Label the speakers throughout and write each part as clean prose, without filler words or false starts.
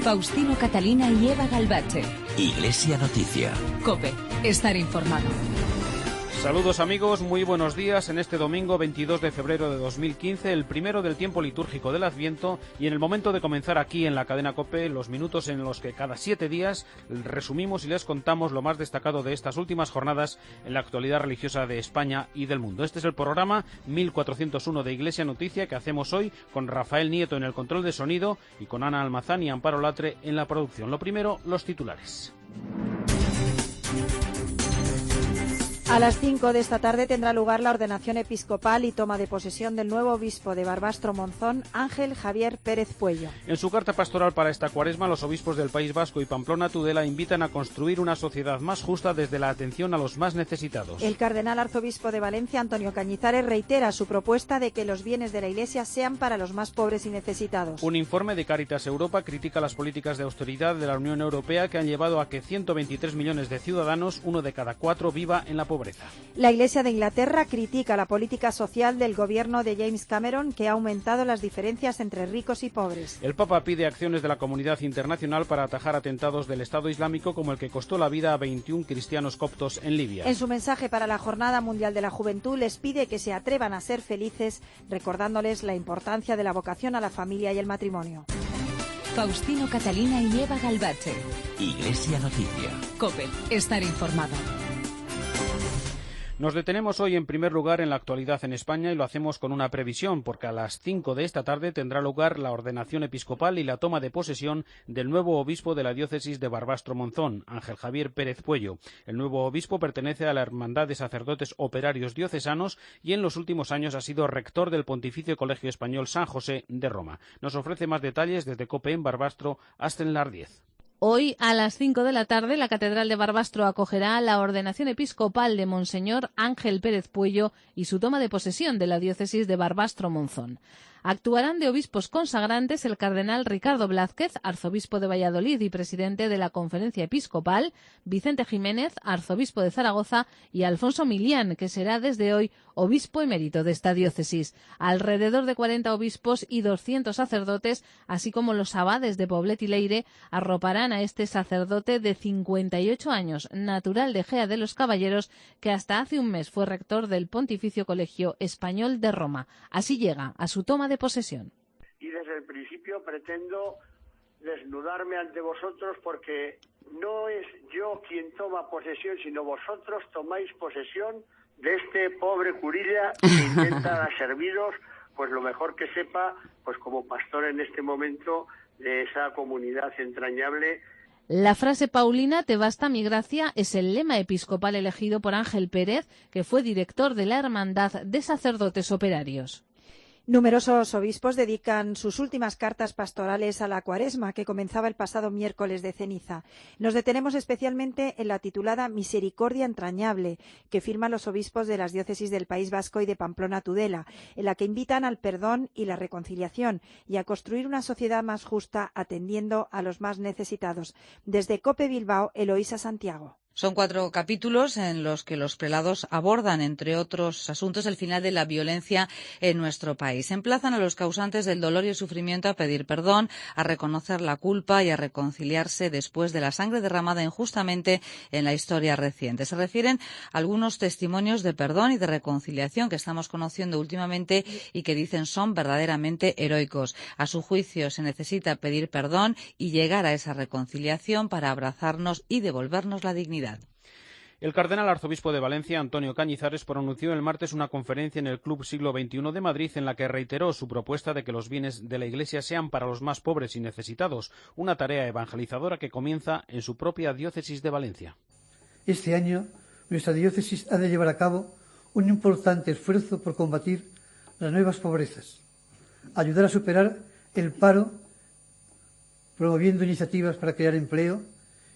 Speaker 1: Faustino Catalina y Eva Galbache.
Speaker 2: Iglesia Noticia.
Speaker 1: COPE. Estar informado.
Speaker 3: Saludos amigos, muy buenos días en este domingo 22 de febrero de 2015, el primero del tiempo litúrgico del Adviento, y en el momento de comenzar aquí en la cadena COPE, los minutos en los que cada 7 días resumimos y les contamos lo más destacado de estas últimas jornadas en la actualidad religiosa de España y del mundo. Este es el programa 1401 de Iglesia Noticia que hacemos hoy con Rafael Nieto en el control de sonido y con Ana Almazán y Amparo Latre en la producción. Lo primero, los titulares.
Speaker 4: A las 5 de esta tarde tendrá lugar la ordenación episcopal y toma de posesión del nuevo obispo de Barbastro Monzón, Ángel Javier Pérez Puello.
Speaker 3: En su carta pastoral para esta cuaresma, los obispos del País Vasco y Pamplona Tudela invitan a construir una sociedad más justa desde la atención a los más necesitados.
Speaker 4: El cardenal arzobispo de Valencia, Antonio Cañizares, reitera su propuesta de que los bienes de la Iglesia sean para los más pobres y necesitados.
Speaker 3: Un informe de Caritas Europa critica las políticas de austeridad de la Unión Europea que han llevado a que 123 millones de ciudadanos, 1 de cada 4, viva en la pobreza.
Speaker 4: La Iglesia de Inglaterra critica la política social del gobierno de James Cameron, que ha aumentado las diferencias entre ricos y pobres.
Speaker 3: El Papa pide acciones de la comunidad internacional para atajar atentados del Estado Islámico como el que costó la vida a 21 cristianos coptos en Libia.
Speaker 4: En su mensaje para la Jornada Mundial de la Juventud les pide que se atrevan a ser felices, recordándoles la importancia de la vocación a la familia y el matrimonio.
Speaker 1: Faustino Catalina y Eva Galbache.
Speaker 2: Iglesia Noticia.
Speaker 1: COPE. Estar informado.
Speaker 3: Nos detenemos hoy en primer lugar en la actualidad en España y lo hacemos con una previsión, porque a las 5 de esta tarde tendrá lugar la ordenación episcopal y la toma de posesión del nuevo obispo de la diócesis de Barbastro Monzón, Ángel Javier Pérez Puello. El nuevo obispo pertenece a la Hermandad de Sacerdotes Operarios Diocesanos y en los últimos años ha sido rector del Pontificio Colegio Español San José de Roma. Nos ofrece más detalles desde COPE en Barbastro, Asten Lardiez.
Speaker 5: Hoy, a las 5 de la tarde, la Catedral de Barbastro acogerá la ordenación episcopal de Monseñor Ángel Pérez Puello y su toma de posesión de la diócesis de Barbastro Monzón. Actuarán de obispos consagrantes el cardenal Ricardo Blázquez, arzobispo de Valladolid y presidente de la Conferencia Episcopal, Vicente Jiménez, arzobispo de Zaragoza, y Alfonso Milián, que será desde hoy obispo emérito de esta diócesis. Alrededor de 40 obispos y 200 sacerdotes, así como los abades de Poblet y Leire, arroparán a este sacerdote de 58 años, natural de Gea de los Caballeros, que hasta hace un mes fue rector del Pontificio Colegio Español de Roma. Así llega a su toma de posesión.
Speaker 6: Y desde el principio pretendo desnudarme ante vosotros porque no es yo quien toma posesión, sino vosotros tomáis posesión de este pobre curilla que intenta serviros pues lo mejor que sepa, pues como pastor en este momento de esa comunidad entrañable.
Speaker 5: La frase paulina «Te basta mi gracia» es el lema episcopal elegido por Ángel Pérez, que fue director de la Hermandad de Sacerdotes Operarios.
Speaker 4: Numerosos obispos dedican sus últimas cartas pastorales a la Cuaresma, que comenzaba el pasado miércoles de ceniza. Nos detenemos especialmente en la titulada Misericordia entrañable, que firman los obispos de las diócesis del País Vasco y de Pamplona Tudela, en la que invitan al perdón y la reconciliación y a construir una sociedad más justa atendiendo a los más necesitados. Desde COPE Bilbao, Eloísa Santiago.
Speaker 7: Son 4 capítulos en los que los prelados abordan, entre otros asuntos, el final de la violencia en nuestro país. Emplazan a los causantes del dolor y el sufrimiento a pedir perdón, a reconocer la culpa y a reconciliarse después de la sangre derramada injustamente en la historia reciente. Se refieren a algunos testimonios de perdón y de reconciliación que estamos conociendo últimamente y que dicen son verdaderamente heroicos. A su juicio se necesita pedir perdón y llegar a esa reconciliación para abrazarnos y devolvernos la dignidad.
Speaker 3: El cardenal arzobispo de Valencia, Antonio Cañizares, pronunció el martes una conferencia en el Club Siglo XXI de Madrid en la que reiteró su propuesta de que los bienes de la Iglesia sean para los más pobres y necesitados, una tarea evangelizadora que comienza en su propia diócesis de Valencia.
Speaker 8: Este año, nuestra diócesis ha de llevar a cabo un importante esfuerzo por combatir las nuevas pobrezas, ayudar a superar el paro, promoviendo iniciativas para crear empleo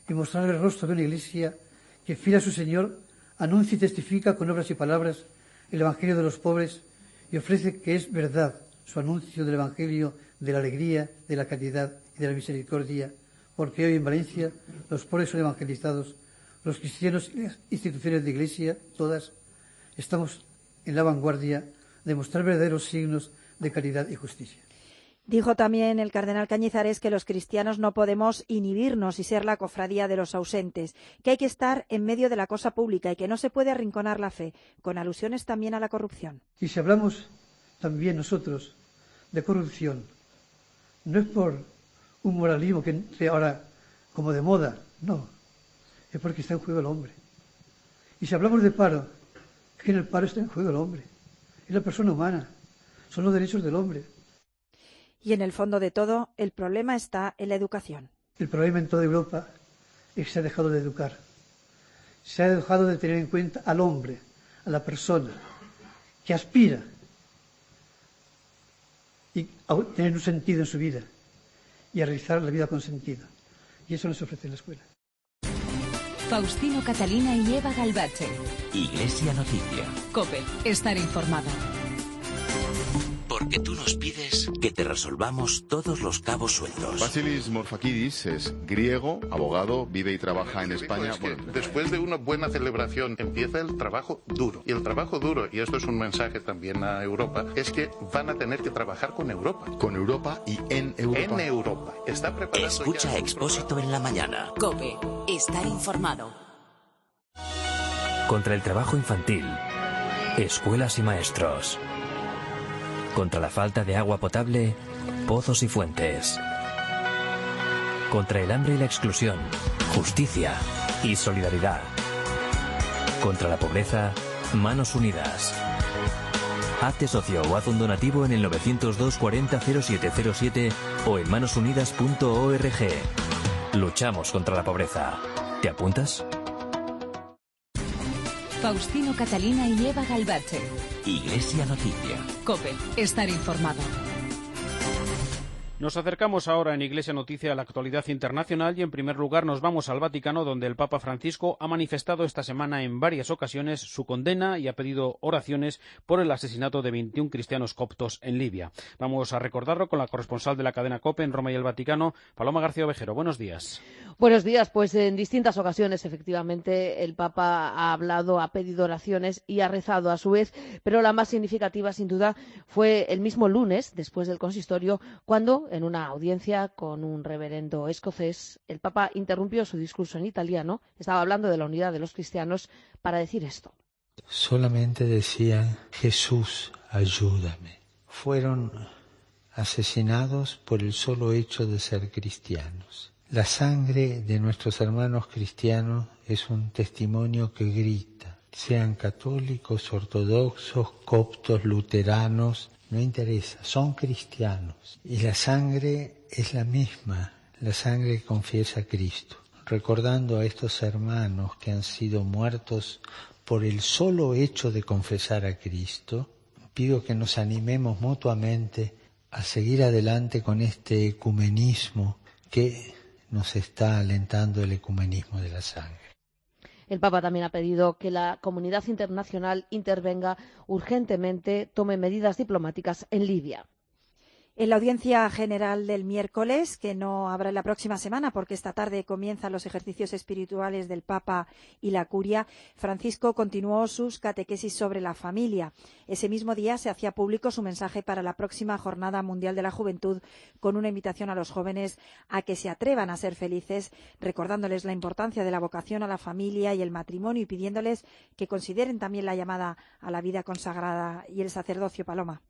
Speaker 8: y mostrar el rostro de una Iglesia que, fiel a su Señor, anuncia y testifica con obras y palabras el Evangelio de los pobres y ofrece que es verdad su anuncio del Evangelio de la alegría, de la caridad y de la misericordia, porque hoy en Valencia los pobres son evangelizados, los cristianos y las instituciones de Iglesia, todas, estamos en la vanguardia de mostrar verdaderos signos de caridad y justicia.
Speaker 4: Dijo también el cardenal Cañizares que los cristianos no podemos inhibirnos y ser la cofradía de los ausentes, que hay que estar en medio de la cosa pública y que no se puede arrinconar la fe, con alusiones también a la corrupción.
Speaker 8: Y si hablamos también nosotros de corrupción, no es por un moralismo que entre ahora como de moda, no, es porque está en juego el hombre. Y si hablamos de paro, es que en el paro está en juego el hombre, es la persona humana, son los derechos del hombre.
Speaker 4: Y en el fondo de todo, el problema está en la educación.
Speaker 8: El problema en toda Europa es que se ha dejado de educar. Se ha dejado de tener en cuenta al hombre, a la persona, que aspira a tener un sentido en su vida y a realizar la vida con sentido. Y eso nos ofrece la escuela.
Speaker 1: Faustino Catalina y Eva Galbache.
Speaker 2: Iglesia Noticia.
Speaker 1: COPE. Estar informado.
Speaker 2: Porque tú nos pides que te resolvamos todos los cabos sueltos.
Speaker 9: Vasilis Morfakidis es griego, abogado, vive y trabaja en España.
Speaker 10: Es que después de una buena celebración empieza el trabajo duro. Y el trabajo duro, y esto es un mensaje también a Europa, es que van a tener que trabajar con Europa.
Speaker 9: Con Europa y en Europa.
Speaker 10: En Europa. Está preparado.
Speaker 2: Escucha
Speaker 10: ya
Speaker 2: Expósito en la mañana.
Speaker 1: COPE. Estar informado.
Speaker 11: Contra el trabajo infantil, escuelas y maestros. Contra la falta de agua potable, pozos y fuentes. Contra el hambre y la exclusión, justicia y solidaridad. Contra la pobreza, manos unidas. Hazte socio o haz un donativo en el 902 40 0707 o en manosunidas.org. Luchamos contra la pobreza. ¿Te apuntas?
Speaker 1: Faustino Catalina y Eva Galbache.
Speaker 2: Iglesia Noticia.
Speaker 1: COPE. Estar informado.
Speaker 3: Nos acercamos ahora en Iglesia Noticia a la actualidad internacional y en primer lugar nos vamos al Vaticano, donde el Papa Francisco ha manifestado esta semana en varias ocasiones su condena y ha pedido oraciones por el asesinato de 21 cristianos coptos en Libia. Vamos a recordarlo con la corresponsal de la cadena COPE en Roma y el Vaticano, Paloma García Ovejero. Buenos días.
Speaker 12: Buenos días. Pues en distintas ocasiones, efectivamente, el Papa ha hablado, ha pedido oraciones y ha rezado a su vez, pero la más significativa, sin duda, fue el mismo lunes, después del consistorio, cuando, en una audiencia con un reverendo escocés, el Papa interrumpió su discurso en italiano, estaba hablando de la unidad de los cristianos, para decir esto.
Speaker 13: Solamente decían, Jesús, ayúdame. Fueron asesinados por el solo hecho de ser cristianos. La sangre de nuestros hermanos cristianos es un testimonio que grita, sean católicos, ortodoxos, coptos, luteranos, no interesa, son cristianos. Y la sangre es la misma, la sangre que confiesa a Cristo. Recordando a estos hermanos que han sido muertos por el solo hecho de confesar a Cristo, pido que nos animemos mutuamente a seguir adelante con este ecumenismo que nos está alentando el ecumenismo de la sangre.
Speaker 12: El Papa también ha pedido que la comunidad internacional intervenga urgentemente, tome medidas diplomáticas en Libia.
Speaker 4: En la audiencia general del miércoles, que no habrá la próxima semana porque esta tarde comienzan los ejercicios espirituales del Papa y la Curia, Francisco continuó sus catequesis sobre la familia. Ese mismo día se hacía público su mensaje para la próxima Jornada Mundial de la Juventud, con una invitación a los jóvenes a que se atrevan a ser felices, recordándoles la importancia de la vocación a la familia y el matrimonio y pidiéndoles que consideren también la llamada a la vida consagrada y el sacerdocio. Paloma.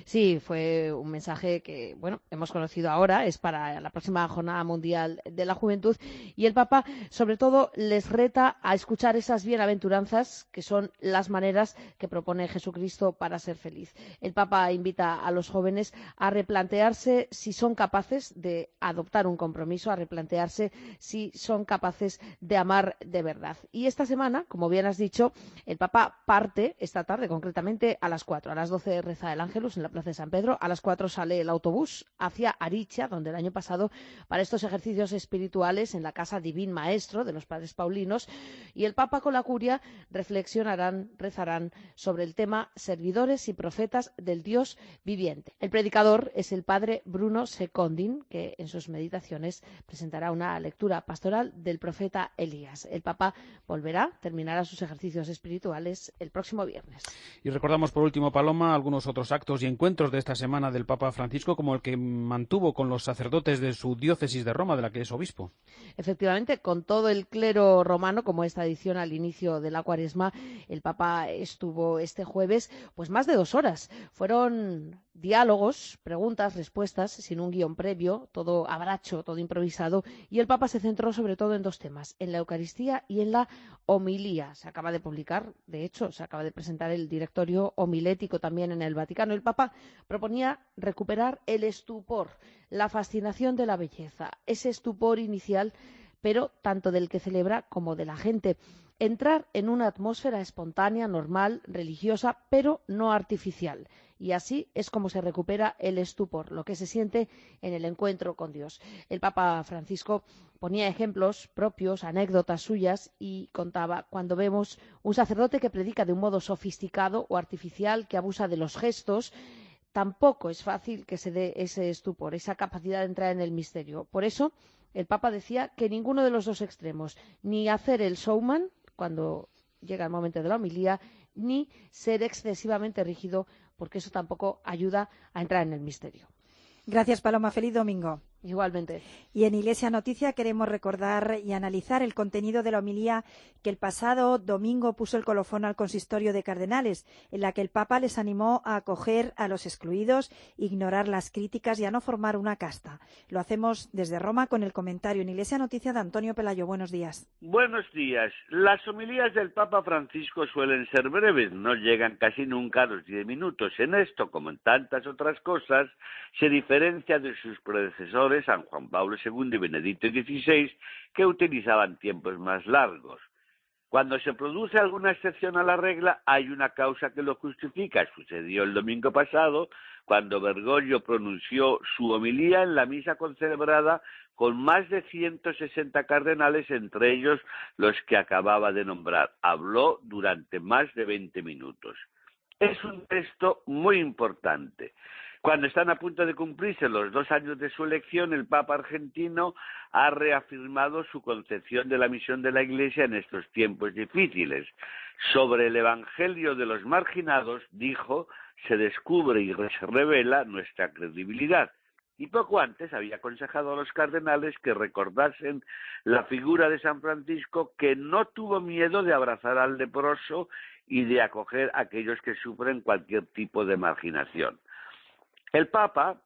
Speaker 12: Sí, fue un mensaje que, bueno, hemos conocido ahora, es para la próxima Jornada Mundial de la Juventud, y el Papa, sobre todo, les reta a escuchar esas bienaventuranzas, que son las maneras que propone Jesucristo para ser feliz. El Papa invita a los jóvenes a replantearse si son capaces de adoptar un compromiso, a replantearse si son capaces de amar de verdad. Y esta semana, como bien has dicho, el Papa parte esta tarde, concretamente a las 4, a las 12 reza el Ángelus en la Plaza de San Pedro, a las 4 sale el autobús hacia Aricha, donde el año pasado, para estos ejercicios espirituales en la Casa Divin Maestro de los Padres Paulinos, y el Papa con la Curia reflexionarán, rezarán sobre el tema servidores y profetas del Dios viviente. El predicador es el padre Bruno Secondin, que en sus meditaciones presentará una lectura pastoral del profeta Elías. El Papa terminará sus ejercicios espirituales el próximo viernes.
Speaker 3: Y recordamos por último, Paloma, algunos otros actos actos y encuentros de esta semana del Papa Francisco, como el que mantuvo con los sacerdotes de su diócesis de Roma, de la que es obispo.
Speaker 12: Efectivamente, con todo el clero romano, como esta edición al inicio de la Cuaresma, el Papa estuvo este jueves pues más de 2 horas. Fueron diálogos, preguntas, respuestas, sin un guión previo, todo a bracho, todo improvisado, y el Papa se centró sobre todo en 2 temas, en la Eucaristía y en la homilía. Se acaba de publicar, de hecho, se acaba de presentar el directorio homilético también en el Vaticano. El Papa proponía recuperar el estupor, la fascinación de la belleza, ese estupor inicial, pero tanto del que celebra como de la gente. Entrar en una atmósfera espontánea, normal, religiosa, pero no artificial. Y así es como se recupera el estupor, lo que se siente en el encuentro con Dios. El Papa Francisco ponía ejemplos propios, anécdotas suyas, y contaba: cuando vemos un sacerdote que predica de un modo sofisticado o artificial, que abusa de los gestos, tampoco es fácil que se dé ese estupor, esa capacidad de entrar en el misterio. Por eso, el Papa decía que ninguno de los 2 extremos, ni hacer el showman cuando llega el momento de la homilía, ni ser excesivamente rígido, porque eso tampoco ayuda a entrar en el misterio.
Speaker 4: Gracias, Paloma. Feliz domingo.
Speaker 12: Igualmente.
Speaker 4: Y en Iglesia Noticia queremos recordar y analizar el contenido de la homilía que el pasado domingo puso el colofón al consistorio de cardenales, en la que el Papa les animó a acoger a los excluidos, ignorar las críticas y a no formar una casta. Lo hacemos desde Roma con el comentario en Iglesia Noticia de Antonio Pelayo. Buenos días.
Speaker 14: Buenos días. Las homilías del Papa Francisco suelen ser breves, no llegan casi nunca a los 10 minutos. En esto, como en tantas otras cosas, se diferencia de sus predecesores San Juan Pablo II y Benedicto XVI, que utilizaban tiempos más largos. Cuando se produce alguna excepción a la regla, hay una causa que lo justifica. Sucedió el domingo pasado, cuando Bergoglio pronunció su homilía en la misa concelebrada con más de 160 cardenales, entre ellos los que acababa de nombrar. Habló durante más de 20 minutos. Es un texto muy importante. Cuando están a punto de cumplirse los 2 años de su elección, el Papa argentino ha reafirmado su concepción de la misión de la Iglesia en estos tiempos difíciles. Sobre el Evangelio de los marginados, dijo, se descubre y se revela nuestra credibilidad. Y poco antes había aconsejado a los cardenales que recordasen la figura de San Francisco, que no tuvo miedo de abrazar al leproso y de acoger a aquellos que sufren cualquier tipo de marginación. El Papa,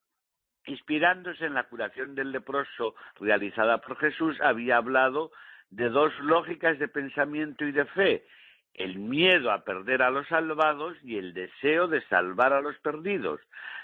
Speaker 14: inspirándose en la curación del leproso realizada por Jesús, había hablado de 2 lógicas de pensamiento y de fe: el miedo a perder a los salvados y el deseo de salvar a los perdidos.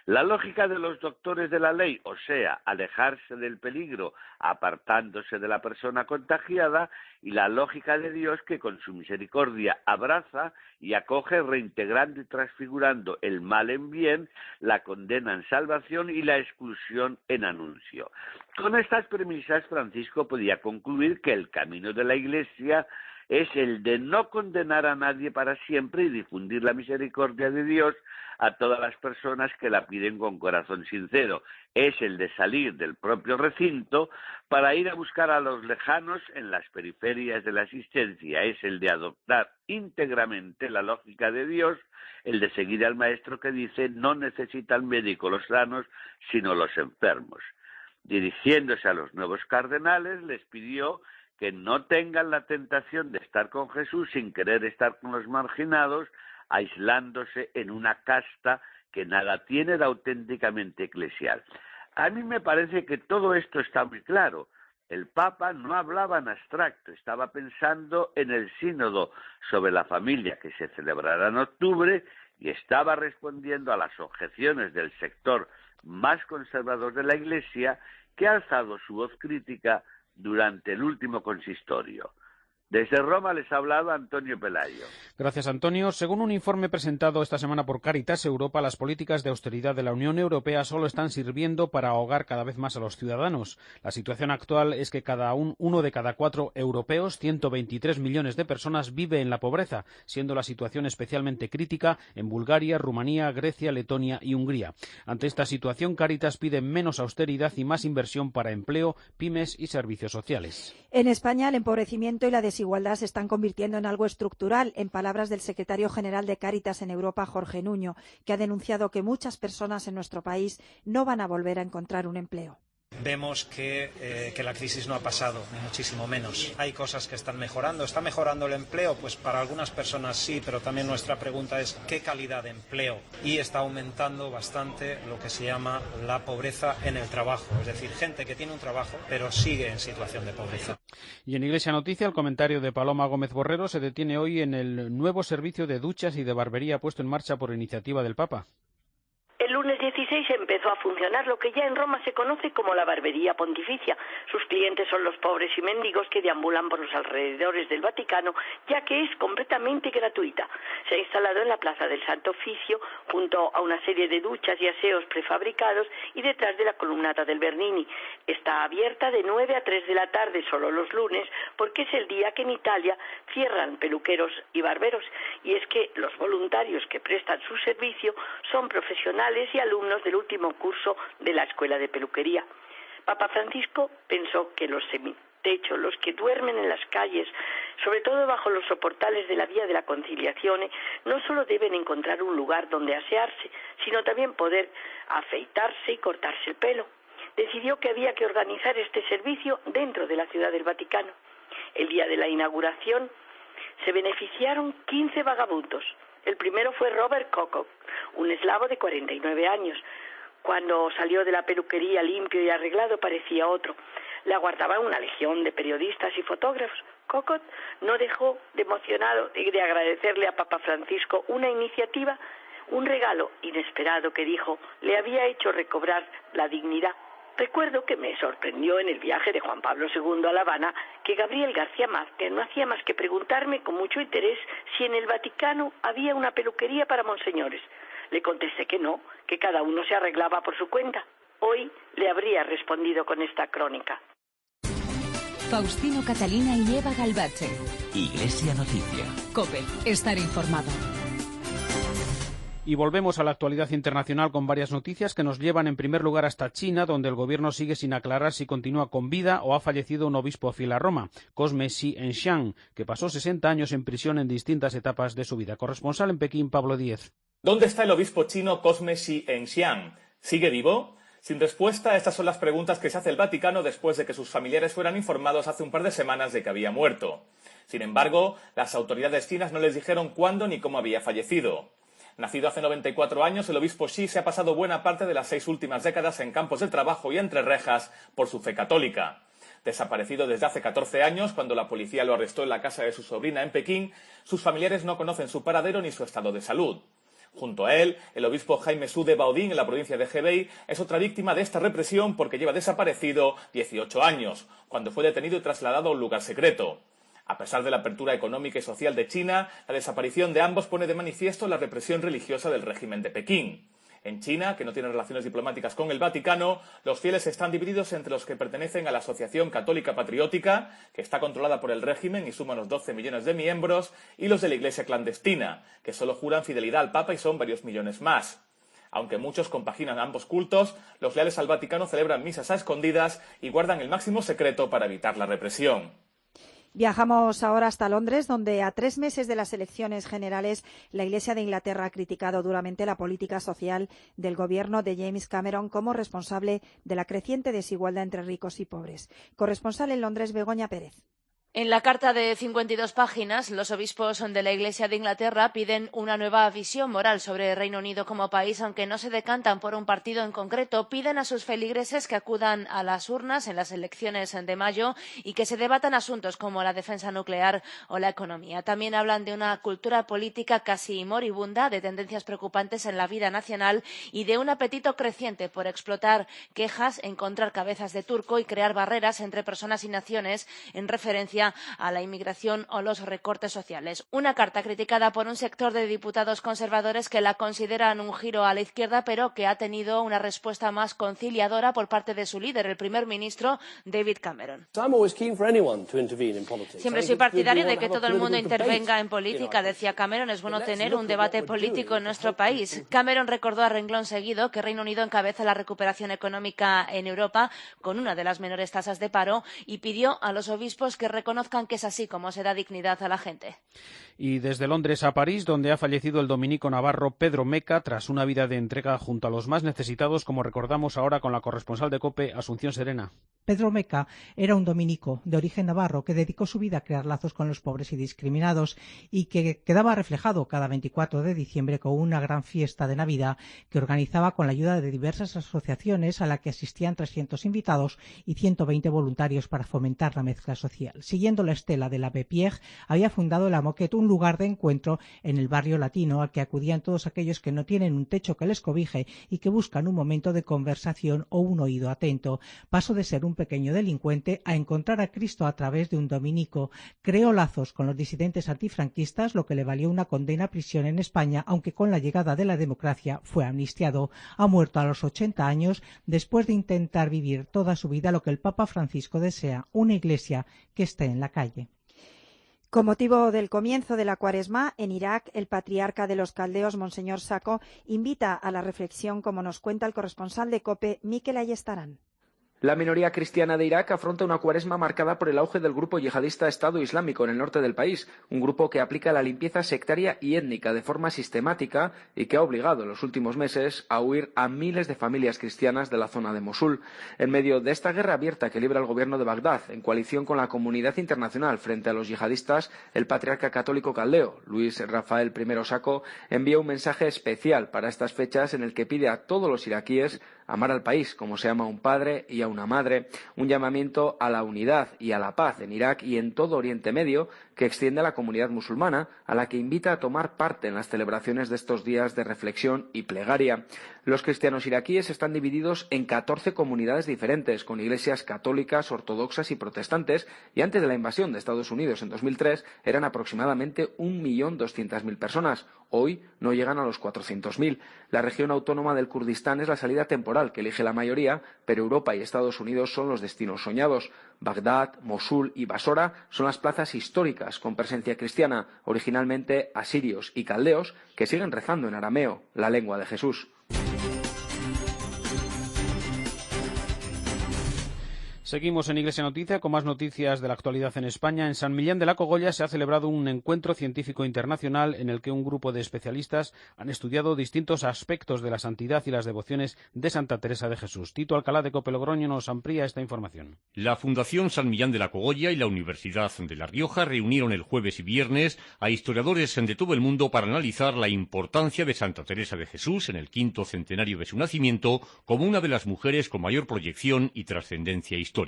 Speaker 14: La lógica de los doctores de la ley, o sea, alejarse del peligro apartándose de la persona contagiada, y la lógica de Dios, que con su misericordia abraza y acoge, reintegrando y transfigurando el mal en bien, la condena en salvación y la exclusión en anuncio. Con estas premisas, Francisco podía concluir que el camino de la Iglesia es el de no condenar a nadie para siempre y difundir la misericordia de Dios a todas las personas que la piden con corazón sincero. Es el de salir del propio recinto para ir a buscar a los lejanos en las periferias de la existencia. Es el de adoptar íntegramente la lógica de Dios, el de seguir al Maestro que dice: no necesitan médico los sanos, sino los enfermos. Dirigiéndose a los nuevos cardenales, les pidió que no tengan la tentación de estar con Jesús sin querer estar con los marginados, aislándose en una casta que nada tiene de auténticamente eclesial. A mí me parece que todo esto está muy claro. El Papa no hablaba en abstracto, estaba pensando en el sínodo sobre la familia que se celebrará en octubre y estaba respondiendo a las objeciones del sector más conservador de la Iglesia, que ha alzado su voz crítica durante el último consistorio. Desde Roma les ha hablado Antonio Pelayo.
Speaker 3: Gracias, Antonio. Según un informe presentado esta semana por Caritas Europa, las políticas de austeridad de la Unión Europea solo están sirviendo para ahogar cada vez más a los ciudadanos. La situación actual es que uno de cada 4 europeos, 123 millones de personas, vive en la pobreza, siendo la situación especialmente crítica en Bulgaria, Rumanía, Grecia, Letonia y Hungría. Ante esta situación, Caritas pide menos austeridad y más inversión para empleo, pymes y servicios sociales.
Speaker 4: En España, el empobrecimiento y la desigualdad desigualdad se están convirtiendo en algo estructural, en palabras del secretario general de Cáritas en Europa, Jorge Nuño, que ha denunciado que muchas personas en nuestro país no van a volver a encontrar un empleo.
Speaker 15: Vemos que la crisis no ha pasado, ni muchísimo menos. Hay cosas que están mejorando. ¿Está mejorando el empleo? Pues para algunas personas sí, pero también nuestra pregunta es ¿qué calidad de empleo? Y está aumentando bastante lo que se llama la pobreza en el trabajo. Es decir, gente que tiene un trabajo, pero sigue en situación de pobreza.
Speaker 3: Y en Iglesia Noticia, el comentario de Paloma Gómez Borrero se detiene hoy en el nuevo servicio de duchas y de barbería puesto en marcha por iniciativa del Papa.
Speaker 16: El lunes 16 empezó a funcionar lo que ya en Roma se conoce como la barbería pontificia. Sus clientes son los pobres y mendigos que deambulan por los alrededores del Vaticano, ya que es completamente gratuita. Se ha instalado en la Plaza del Santo Oficio, junto a una serie de duchas y aseos prefabricados y detrás de la columnata del Bernini. Está abierta de 9 a 3 de la tarde, solo los lunes, porque es el día que en Italia cierran peluqueros y barberos. Y es que los voluntarios que prestan su servicio son profesionales y alumnos del último curso de la Escuela de Peluquería. Papa Francisco pensó que los semitechos, los que duermen en las calles, sobre todo bajo los soportales de la Vía de la Conciliación, no solo deben encontrar un lugar donde asearse, sino también poder afeitarse y cortarse el pelo. Decidió que había que organizar este servicio dentro de la Ciudad del Vaticano. El día de la inauguración se beneficiaron 15 vagabundos. El primero fue Robert Coco, un eslavo de 49 años. Cuando salió de la peluquería limpio y arreglado parecía otro. Le aguardaba una legión de periodistas y fotógrafos. Coco no dejó de emocionado de agradecerle a Papa Francisco una iniciativa, un regalo inesperado que dijo le había hecho recobrar la dignidad. Recuerdo que me sorprendió en el viaje de Juan Pablo II a La Habana que Gabriel García Márquez no hacía más que preguntarme con mucho interés si en el Vaticano había una peluquería para monseñores. Le contesté que no, que cada uno se arreglaba por su cuenta. Hoy le habría respondido con esta crónica.
Speaker 1: Faustino Catalina y Eva Galbache.
Speaker 2: Iglesia Noticia.
Speaker 1: COPE. Estar informado.
Speaker 3: Y volvemos a la actualidad internacional con varias noticias que nos llevan en primer lugar hasta China, donde el gobierno sigue sin aclarar si continúa con vida o ha fallecido un obispo fiel a Roma, Cosme Xi-Enxiang, que pasó 60 años en prisión en distintas etapas de su vida. Corresponsal en Pekín, Pablo Díez.
Speaker 17: ¿Dónde está el obispo chino Cosme Xi-Enxiang? ¿Sigue vivo? Sin respuesta, estas son las preguntas que se hace el Vaticano después de que sus familiares fueran informados hace un par de semanas de que había muerto. Sin embargo, las autoridades chinas no les dijeron cuándo ni cómo había fallecido. Nacido hace 94 años, el obispo Xi se ha pasado buena parte de las 6 últimas décadas en campos de trabajo y entre rejas por su fe católica. Desaparecido desde hace 14 años, cuando la policía lo arrestó en la casa de su sobrina en Pekín, sus familiares no conocen su paradero ni su estado de salud. Junto a él, el obispo Jaime Su de Baoding, en la provincia de Hebei, es otra víctima de esta represión porque lleva desaparecido 18 años, cuando fue detenido y trasladado a un lugar secreto. A pesar de la apertura económica y social de China, la desaparición de ambos pone de manifiesto la represión religiosa del régimen de Pekín. En China, que no tiene relaciones diplomáticas con el Vaticano, los fieles están divididos entre los que pertenecen a la Asociación Católica Patriótica, que está controlada por el régimen y suma unos 12 millones de miembros, y los de la Iglesia clandestina, que solo juran fidelidad al Papa y son varios millones más. Aunque muchos compaginan ambos cultos, los leales al Vaticano celebran misas a escondidas y guardan el máximo secreto para evitar la represión.
Speaker 4: Viajamos ahora hasta Londres, donde a 3 meses de las elecciones generales, la Iglesia de Inglaterra ha criticado duramente la política social del gobierno de James Cameron como responsable de la creciente desigualdad entre ricos y pobres. Corresponsal en Londres, Begoña Pérez.
Speaker 18: En la carta de 52 páginas, los obispos de la Iglesia de Inglaterra piden una nueva visión moral sobre el Reino Unido como país, aunque no se decantan por un partido en concreto. Piden a sus feligreses que acudan a las urnas en las elecciones de mayo y que se debatan asuntos como la defensa nuclear o la economía. También hablan de una cultura política casi moribunda, de tendencias preocupantes en la vida nacional y de un apetito creciente por explotar quejas, encontrar cabezas de turco y crear barreras entre personas y naciones en referencia a la inmigración o los recortes sociales. Una carta criticada por un sector de diputados conservadores que la consideran un giro a la izquierda, pero que ha tenido una respuesta más conciliadora por parte de su líder, el primer ministro David Cameron. Siempre soy partidario de que todo el mundo intervenga en política, decía Cameron. Es bueno tener un debate político en nuestro país. Cameron recordó a renglón seguido que Reino Unido encabeza la recuperación económica en Europa con una de las menores tasas de paro y pidió a los obispos que reconozcan reconozcan que es así como se da dignidad a la gente.
Speaker 3: Y desde Londres a París, donde ha fallecido el dominico navarro Pedro Meca tras una vida de entrega junto a los más necesitados, como recordamos ahora con la corresponsal de COPE, Asunción Serena.
Speaker 19: Pedro Meca era un dominico de origen navarro que dedicó su vida a crear lazos con los pobres y discriminados y que quedaba reflejado cada 24 de diciembre con una gran fiesta de Navidad que organizaba con la ayuda de diversas asociaciones a la que asistían 300 invitados y 120 voluntarios para fomentar la mezcla social. Siguiendo la estela de l'Abbé Pierre, había fundado la Moquette, un lugar de encuentro en el barrio latino al que acudían todos aquellos que no tienen un techo que les cobije y que buscan un momento de conversación o un oído atento. Pasó de ser un pequeño delincuente a encontrar a Cristo a través de un dominico. Creó lazos con los disidentes antifranquistas, lo que le valió una condena a prisión en España, aunque con la llegada de la democracia fue amnistiado. Ha muerto a los 80 años después de intentar vivir toda su vida lo que el Papa Francisco desea, una iglesia que esté en la calle.
Speaker 4: Con motivo del comienzo de la Cuaresma, en Irak, el patriarca de los caldeos, Monseñor Sacco, invita a la reflexión, como nos cuenta el corresponsal de COPE, Mikel Ayestarán.
Speaker 20: La minoría cristiana de Irak afronta una cuaresma marcada por el auge del grupo yihadista Estado Islámico en el norte del país, un grupo que aplica la limpieza sectaria y étnica de forma sistemática y que ha obligado en los últimos meses a huir a miles de familias cristianas de la zona de Mosul. En medio de esta guerra abierta que libra el gobierno de Bagdad, en coalición con la comunidad internacional frente a los yihadistas, el patriarca católico caldeo, Luis Rafael I Sacco, envía un mensaje especial para estas fechas en el que pide a todos los iraquíes amar al país como se ama a un padre y a una madre, un llamamiento a la unidad y a la paz en Irak y en todo Oriente Medio que extiende a la comunidad musulmana, a la que invita a tomar parte en las celebraciones de estos días de reflexión y plegaria. Los cristianos iraquíes están divididos en 14 comunidades diferentes, con iglesias católicas, ortodoxas y protestantes, y antes de la invasión de Estados Unidos en 2003 eran aproximadamente 1.200.000 personas. Hoy no llegan a los 400.000. La región autónoma del Kurdistán es la salida temporal que elige la mayoría, pero Europa y Estados Unidos son los destinos soñados. Bagdad, Mosul y Basora son las plazas históricas con presencia cristiana, originalmente asirios y caldeos, que siguen rezando en arameo, la lengua de Jesús.
Speaker 3: Seguimos en Iglesia Noticia con más noticias de la actualidad en España. En San Millán de la Cogolla se ha celebrado un encuentro científico internacional en el que un grupo de especialistas han estudiado distintos aspectos de la santidad y las devociones de Santa Teresa de Jesús. Tito Alcalá de COPE Logroño nos amplía esta información.
Speaker 21: La Fundación San Millán de la Cogolla y la Universidad de La Rioja reunieron el jueves y viernes a historiadores de todo el mundo para analizar la importancia de Santa Teresa de Jesús en el 5º centenario de su nacimiento como una de las mujeres con mayor proyección y trascendencia histórica.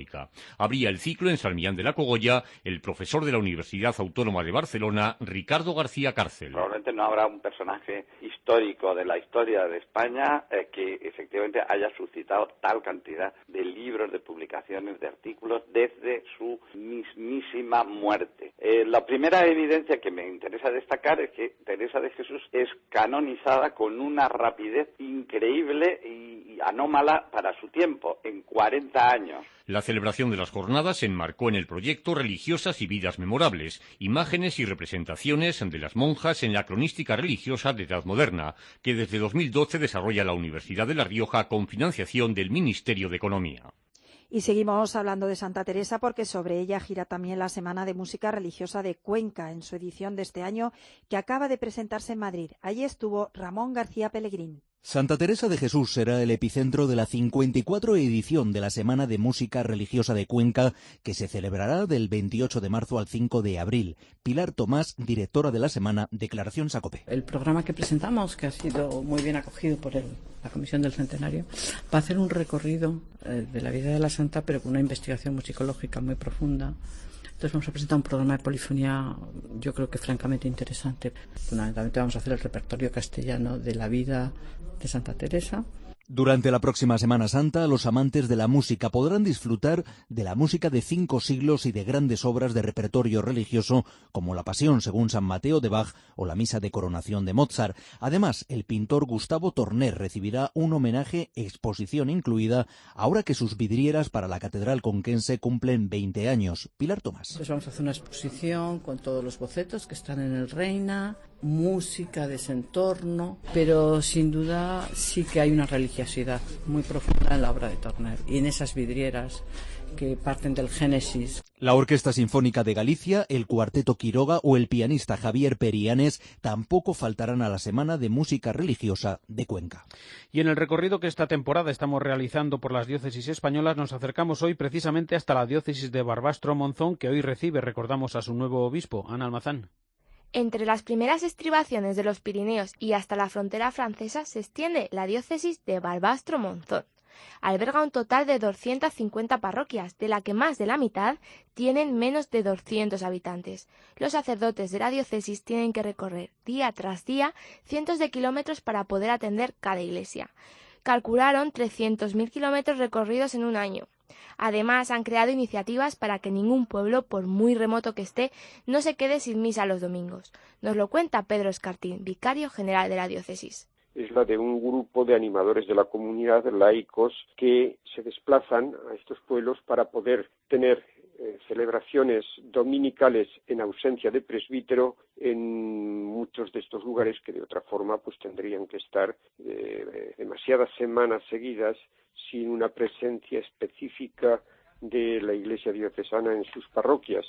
Speaker 21: Abría el ciclo en San Millán de la Cogolla el profesor de la Universidad Autónoma de Barcelona, Ricardo García Cárcel.
Speaker 22: Probablemente no habrá un personaje histórico de la historia de España que efectivamente haya suscitado tal cantidad de libros, de publicaciones, de artículos desde su mismísima muerte. La primera evidencia que me interesa destacar es que Teresa de Jesús es canonizada con una rapidez increíble y anómala para su tiempo, en 40 años.
Speaker 21: La celebración de las jornadas se enmarcó en el proyecto Religiosas y Vidas Memorables, imágenes y representaciones de las monjas en la cronística religiosa de Edad Moderna, que desde 2012 desarrolla la Universidad de La Rioja con financiación del Ministerio de Economía.
Speaker 4: Y seguimos hablando de Santa Teresa porque sobre ella gira también la Semana de Música Religiosa de Cuenca en su edición de este año que acaba de presentarse en Madrid. Allí estuvo Ramón García Pellegrín.
Speaker 23: Santa Teresa de Jesús será el epicentro de la 54 edición de la Semana de Música Religiosa de Cuenca, que se celebrará del 28 de marzo al 5 de abril. Pilar Tomás, directora de la semana, declaración Sacope.
Speaker 24: El programa que presentamos, que ha sido muy bien acogido por la Comisión del Centenario, va a hacer un recorrido de la vida de la Santa, pero con una investigación musicológica muy profunda. Entonces vamos a presentar un programa de polifonía, yo creo que francamente interesante. Fundamentalmente vamos a hacer el repertorio castellano de la vida de Santa Teresa.
Speaker 23: Durante la próxima Semana Santa, los amantes de la música podrán disfrutar de la música de 5 siglos y de grandes obras de repertorio religioso, como la Pasión según San Mateo de Bach o la Misa de Coronación de Mozart. Además, el pintor Gustavo Torner recibirá un homenaje, exposición incluida, ahora que sus vidrieras para la Catedral Conquense cumplen 20 años. Pilar Tomás.
Speaker 24: Entonces vamos a hacer una exposición con todos los bocetos que están en el Reina, música de ese entorno, pero sin duda sí que hay una religiosidad muy profunda en la obra de Torner y en esas vidrieras que parten del Génesis.
Speaker 23: La Orquesta Sinfónica de Galicia, el Cuarteto Quiroga o el pianista Javier Perianes tampoco faltarán a la Semana de Música Religiosa de Cuenca.
Speaker 3: Y en el recorrido que esta temporada estamos realizando por las diócesis españolas, nos acercamos hoy precisamente hasta la diócesis de Barbastro-Monzón, que hoy recibe, recordamos, a su nuevo obispo, Ana Almazán.
Speaker 5: Entre las primeras estribaciones de los Pirineos y hasta la frontera francesa se extiende la diócesis de Barbastro-Monzón. Alberga un total de 250 parroquias, de la que más de la mitad tienen menos de 200 habitantes. Los sacerdotes de la diócesis tienen que recorrer día tras día cientos de kilómetros para poder atender cada iglesia. Calcularon 300.000 kilómetros recorridos en un año. Además, han creado iniciativas para que ningún pueblo, por muy remoto que esté, no se quede sin misa los domingos. Nos lo cuenta Pedro Escartín, vicario general de la diócesis.
Speaker 6: Es la de un grupo de animadores de la comunidad, laicos, que se desplazan a estos pueblos para poder tener celebraciones dominicales en ausencia de presbítero en muchos de estos lugares que de otra forma pues tendrían que estar demasiadas semanas seguidas sin una presencia específica de la Iglesia diocesana en sus parroquias.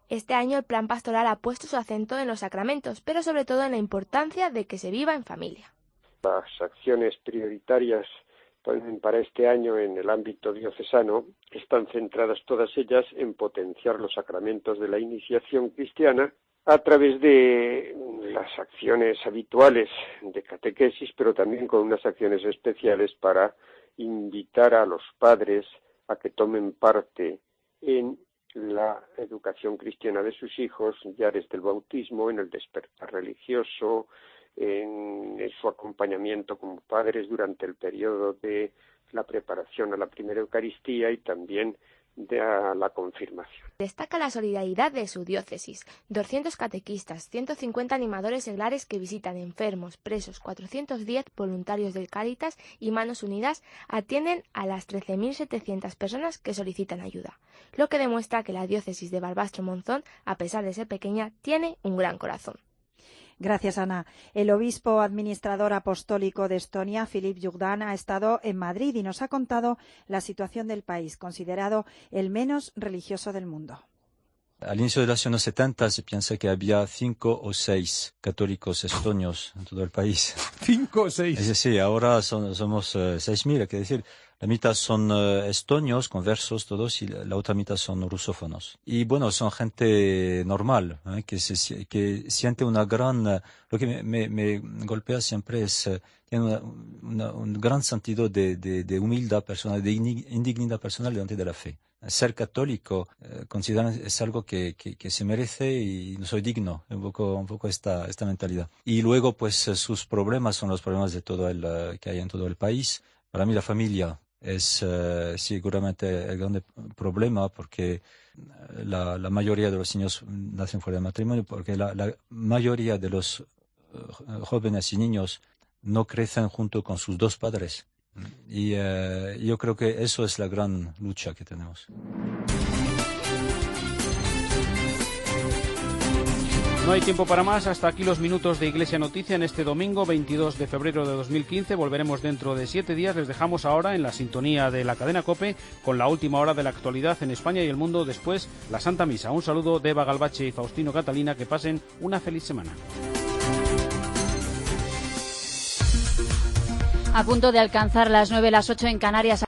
Speaker 5: Este año el plan pastoral ha puesto su acento en los sacramentos, pero sobre todo en la importancia de que se viva en familia.
Speaker 6: Las acciones prioritarias para este año en el ámbito diocesano están centradas todas ellas en potenciar los sacramentos de la iniciación cristiana a través de las acciones habituales de catequesis, pero también con unas acciones especiales para invitar a los padres a que tomen parte en la educación cristiana de sus hijos ya desde el bautismo, en el despertar religioso, en su acompañamiento como padres durante el periodo de la preparación a la primera Eucaristía y también de la confirmación.
Speaker 5: Destaca la solidaridad de su diócesis. 200 catequistas, 150 animadores seglares que visitan enfermos, presos, 410 voluntarios del Cáritas y Manos Unidas atienden a las 13.700 personas que solicitan ayuda, lo que demuestra que la diócesis de Barbastro-Monzón, a pesar de ser pequeña, tiene un gran corazón.
Speaker 4: Gracias, Ana. El obispo administrador apostólico de Estonia, Filip Jugdan, ha estado en Madrid y nos ha contado la situación del país, considerado el menos religioso del mundo.
Speaker 7: Al inicio de los años 70 se piensa que había 5 o 6 católicos estonios en todo el país.
Speaker 8: ¿5 o 6?
Speaker 7: Es decir, ahora somos 6.000, hay que decir. La mitad son estonios, conversos todos, y la otra mitad son rusófonos. Y bueno, son gente normal, que siente una gran... Lo que me golpea siempre es tiene un gran sentido de humildad personal, de indignidad personal delante de la fe. Ser católico consideran es algo que se merece y no soy digno, un poco esta mentalidad. Y luego pues sus problemas son los problemas de que hay en todo el país. Para mí la familia es seguramente el gran problema porque la mayoría de los niños nacen fuera de matrimonio, porque la mayoría de los jóvenes y niños no crecen junto con sus dos padres. Y yo creo que eso es la gran lucha que tenemos.
Speaker 3: No hay tiempo para más. Hasta aquí los minutos de Iglesia Noticia en este domingo 22 de febrero de 2015. Volveremos dentro de 7 días. Les dejamos ahora en la sintonía de la cadena COPE con la última hora de la actualidad en España y el mundo. Después, la Santa Misa. Un saludo de Eva Galbache y Faustino Catalina. Que pasen una feliz semana.
Speaker 1: A punto de alcanzar las 9, las 8 en Canarias.